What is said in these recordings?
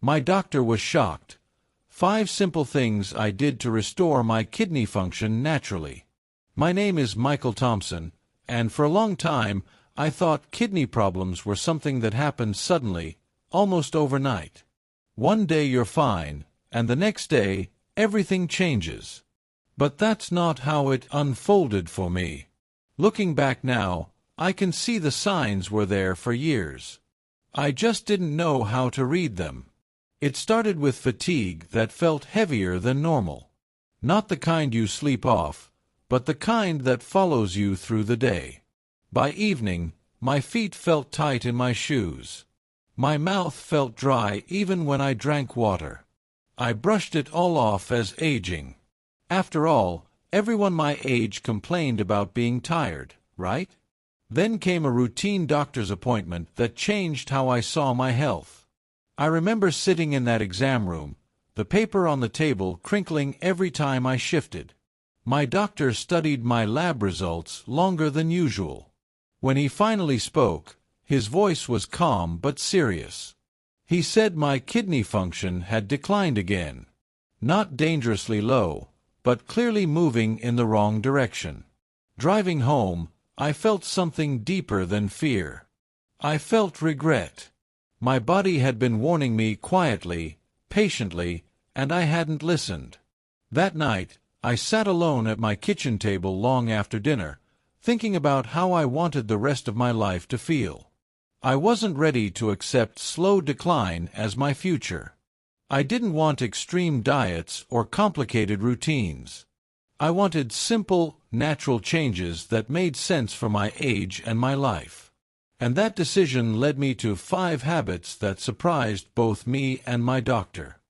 My doctor was shocked. 5 simple things I did to restore my kidney function naturally. My name is Michael Thompson, and for a long time I thought kidney problems were something that happened suddenly, almost overnight. One day you're fine, and the next day, everything changes. But that's not how it unfolded for me. Looking back now, I can see the signs were there for years. I just didn't know how to read them. It started with fatigue that felt heavier than normal. Not the kind you sleep off, but the kind that follows you through the day. By evening, my feet felt tight in my shoes. My mouth felt dry even when I drank water. I brushed it all off as aging. After all, everyone my age complained about being tired, right? Then came a routine doctor's appointment that changed how I saw my health. I remember sitting in that exam room, the paper on the table crinkling every time I shifted. My doctor studied my lab results longer than usual. When he finally spoke, his voice was calm but serious. He said my kidney function had declined again. Not dangerously low, but clearly moving in the wrong direction. Driving home, I felt something deeper than fear. I felt regret. My body had been warning me quietly, patiently, and I hadn't listened. That night, I sat alone at my kitchen table long after dinner, thinking about how I wanted the rest of my life to feel. I wasn't ready to accept slow decline as my future. I didn't want extreme diets or complicated routines. I wanted simple, natural changes that made sense for my age and my life. And that decision led me to 5 habits that surprised both me and my doctor.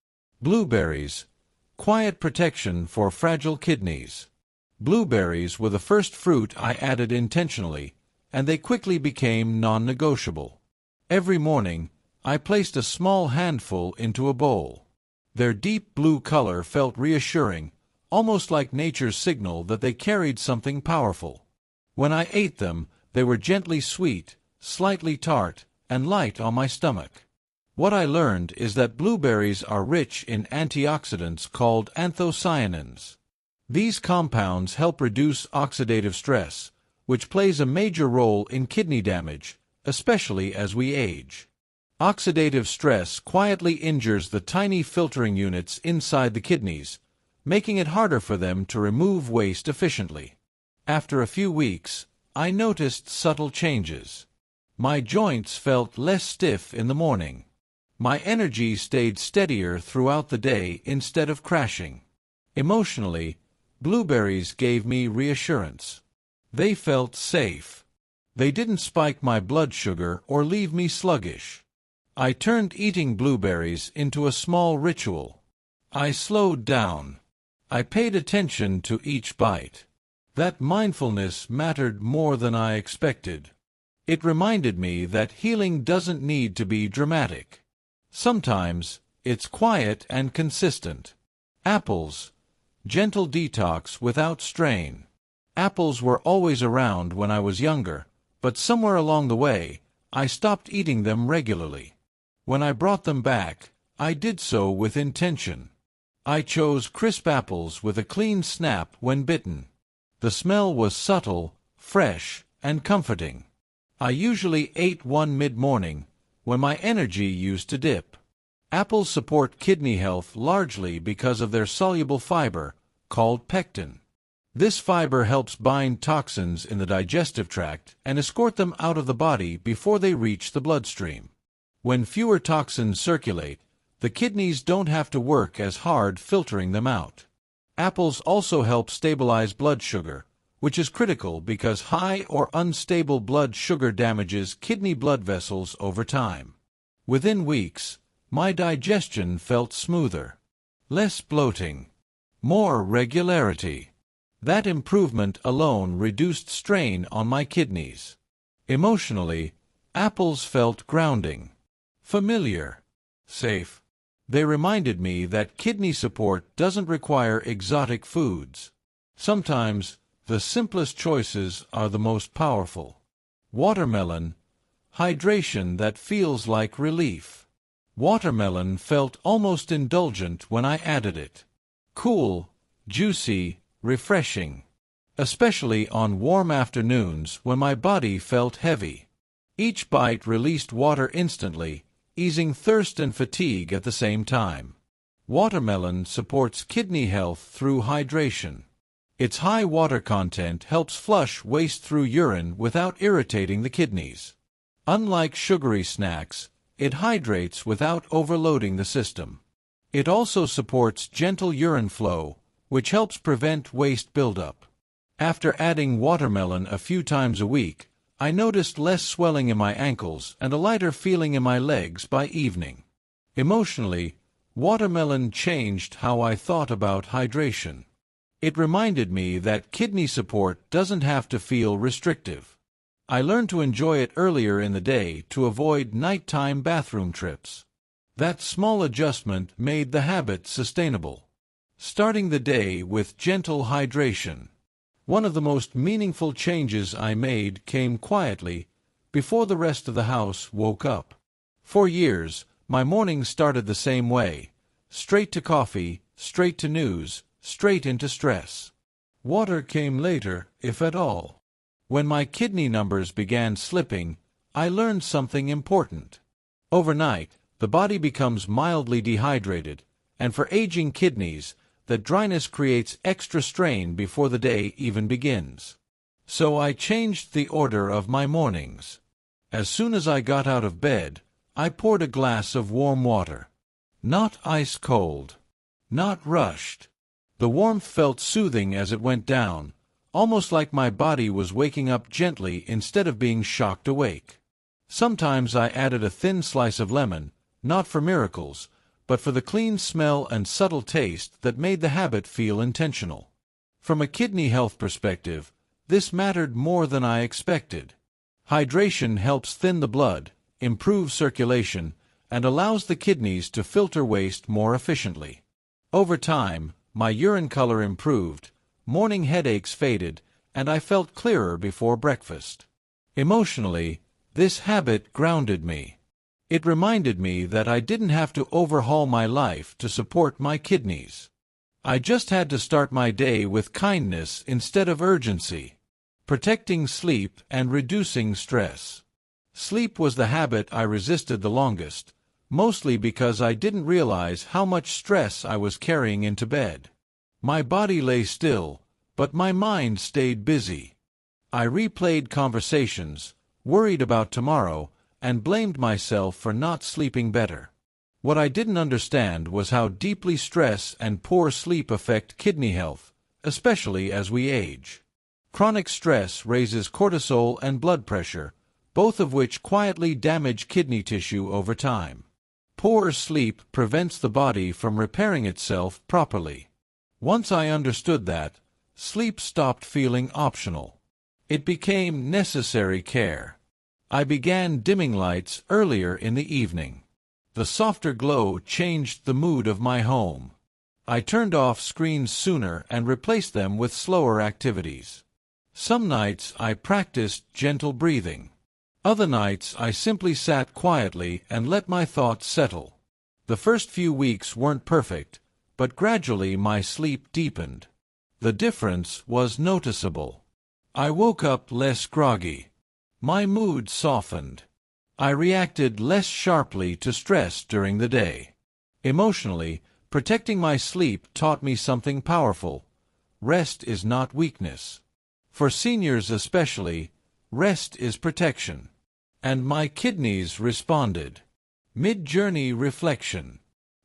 Blueberries, quiet protection for fragile kidneys. Blueberries were the first fruit I added intentionally, and they quickly became non-negotiable. Every morning, I placed a small handful into a bowl. Their deep blue color felt reassuring, almost like nature's signal that they carried something powerful. When I ate them, they were gently sweet, slightly tart, and light on my stomach. What I learned is that blueberries are rich in antioxidants called anthocyanins. These compounds help reduce oxidative stress, which plays a major role in kidney damage, especially as we age. Oxidative stress quietly injures the tiny filtering units inside the kidneys, making it harder for them to remove waste efficiently. After a few weeks, I noticed subtle changes. My joints felt less stiff in the morning. My energy stayed steadier throughout the day instead of crashing. Emotionally, blueberries gave me reassurance. They felt safe. They didn't spike my blood sugar or leave me sluggish. I turned eating blueberries into a small ritual. I slowed down. I paid attention to each bite. That mindfulness mattered more than I expected. It reminded me that healing doesn't need to be dramatic. Sometimes, it's quiet and consistent. Apples. Gentle detox without strain. Apples were always around when I was younger, but somewhere along the way, I stopped eating them regularly. When I brought them back, I did so with intention. I chose crisp apples with a clean snap when bitten. The smell was subtle, fresh, and comforting. I usually ate one mid-morning, when my energy used to dip. Apples support kidney health largely because of their soluble fiber, called pectin. This fiber helps bind toxins in the digestive tract and escort them out of the body before they reach the bloodstream. When fewer toxins circulate, the kidneys don't have to work as hard filtering them out. Apples also help stabilize blood sugar, which is critical because high or unstable blood sugar damages kidney blood vessels over time. Within weeks, my digestion felt smoother. Less bloating. More regularity. That improvement alone reduced strain on my kidneys. Emotionally, apples felt grounding. Familiar. Safe. They reminded me that kidney support doesn't require exotic foods. Sometimes, the simplest choices are the most powerful. Watermelon. Hydration that feels like relief. Watermelon felt almost indulgent when I added it. Cool, juicy, refreshing. Especially on warm afternoons when my body felt heavy. Each bite released water instantly, easing thirst and fatigue at the same time. Watermelon supports kidney health through hydration. Its high water content helps flush waste through urine without irritating the kidneys. Unlike sugary snacks, it hydrates without overloading the system. It also supports gentle urine flow, which helps prevent waste buildup. After adding watermelon a few times a week, I noticed less swelling in my ankles and a lighter feeling in my legs by evening. Emotionally, watermelon changed how I thought about hydration. It reminded me that kidney support doesn't have to feel restrictive. I learned to enjoy it earlier in the day to avoid nighttime bathroom trips. That small adjustment made the habit sustainable. Starting the day with gentle hydration. One of the most meaningful changes I made came quietly, before the rest of the house woke up. For years, my mornings started the same way. Straight to coffee, straight to news, straight into stress. Water came later, if at all. When my kidney numbers began slipping, I learned something important. Overnight, the body becomes mildly dehydrated, and for aging kidneys, the dryness creates extra strain before the day even begins. So I changed the order of my mornings. As soon as I got out of bed, I poured a glass of warm water. Not ice cold. Not rushed. The warmth felt soothing as it went down, almost like my body was waking up gently instead of being shocked awake. Sometimes I added a thin slice of lemon, not for miracles, but for the clean smell and subtle taste that made the habit feel intentional. From a kidney health perspective, this mattered more than I expected. Hydration helps thin the blood, improve circulation, and allows the kidneys to filter waste more efficiently. Over time, my urine color improved, morning headaches faded, and I felt clearer before breakfast. Emotionally, this habit grounded me. It reminded me that I didn't have to overhaul my life to support my kidneys. I just had to start my day with kindness instead of urgency. Protecting sleep and reducing stress. Sleep was the habit I resisted the longest, mostly because I didn't realize how much stress I was carrying into bed. My body lay still, but my mind stayed busy. I replayed conversations, worried about tomorrow, and blamed myself for not sleeping better. What I didn't understand was how deeply stress and poor sleep affect kidney health, especially as we age. Chronic stress raises cortisol and blood pressure, both of which quietly damage kidney tissue over time. Poor sleep prevents the body from repairing itself properly. Once I understood that, sleep stopped feeling optional. It became necessary care. I began dimming lights earlier in the evening. The softer glow changed the mood of my home. I turned off screens sooner and replaced them with slower activities. Some nights I practiced gentle breathing. Other nights I simply sat quietly and let my thoughts settle. The first few weeks weren't perfect, but gradually my sleep deepened. The difference was noticeable. I woke up less groggy. My mood softened. I reacted less sharply to stress during the day. Emotionally, protecting my sleep taught me something powerful. Rest is not weakness. For seniors especially, rest is protection. And my kidneys responded. Mid-journey reflection.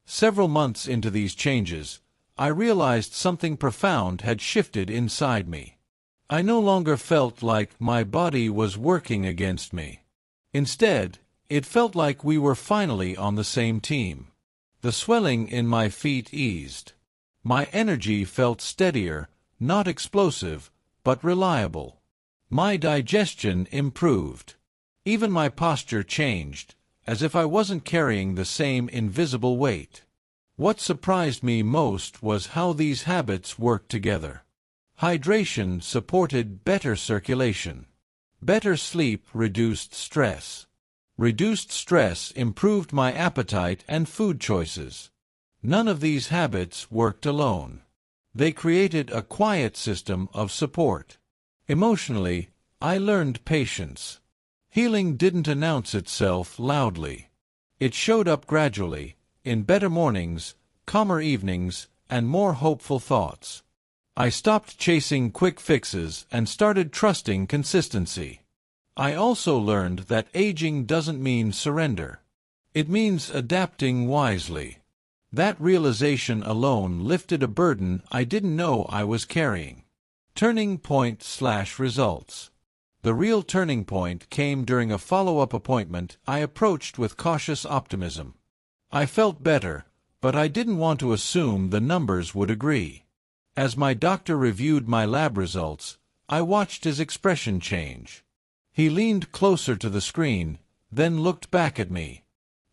Several months into these changes, I realized something profound had shifted inside me. I no longer felt like my body was working against me. Instead, it felt like we were finally on the same team. The swelling in my feet eased. My energy felt steadier, not explosive, but reliable. My digestion improved. Even my posture changed, as if I wasn't carrying the same invisible weight. What surprised me most was how these habits worked together. Hydration supported better circulation. Better sleep reduced stress. Reduced stress improved my appetite and food choices. None of these habits worked alone. They created a quiet system of support. Emotionally, I learned patience. Healing didn't announce itself loudly. It showed up gradually, in better mornings, calmer evenings, and more hopeful thoughts. I stopped chasing quick fixes and started trusting consistency. I also learned that aging doesn't mean surrender. It means adapting wisely. That realization alone lifted a burden I didn't know I was carrying. Turning point/results. The real turning point came during a follow-up appointment I approached with cautious optimism. I felt better, but I didn't want to assume the numbers would agree. As my doctor reviewed my lab results, I watched his expression change. He leaned closer to the screen, then looked back at me.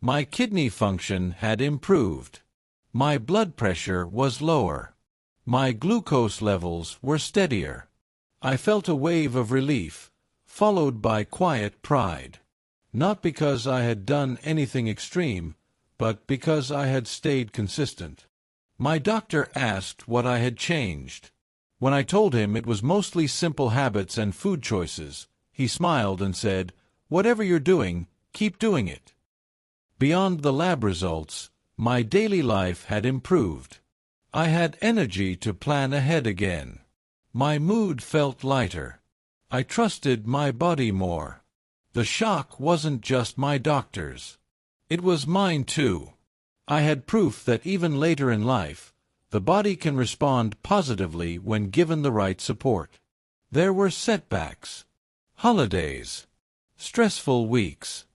My kidney function had improved. My blood pressure was lower. My glucose levels were steadier. I felt a wave of relief, followed by quiet pride. Not because I had done anything extreme, but because I had stayed consistent. My doctor asked what I had changed. When I told him it was mostly simple habits and food choices, he smiled and said, "Whatever you're doing, keep doing it." Beyond the lab results, my daily life had improved. I had energy to plan ahead again. My mood felt lighter. I trusted my body more. The shock wasn't just my doctor's. It was mine too. I had proof that even later in life, the body can respond positively when given the right support. There were setbacks, holidays, stressful weeks,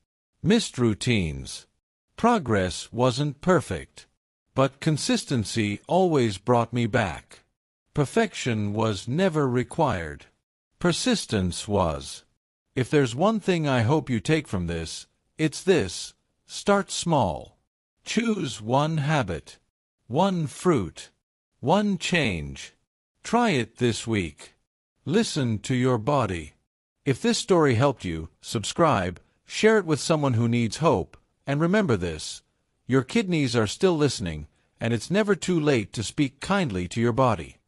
missed routines. Progress wasn't perfect, but consistency always brought me back. Perfection was never required. Persistence was. If there's one thing I hope you take from this, it's this: start small. Choose one habit, one fruit, one change. Try it this week. Listen to your body. If this story helped you, subscribe, share it with someone who needs hope, and remember this: your kidneys are still listening, and it's never too late to speak kindly to your body.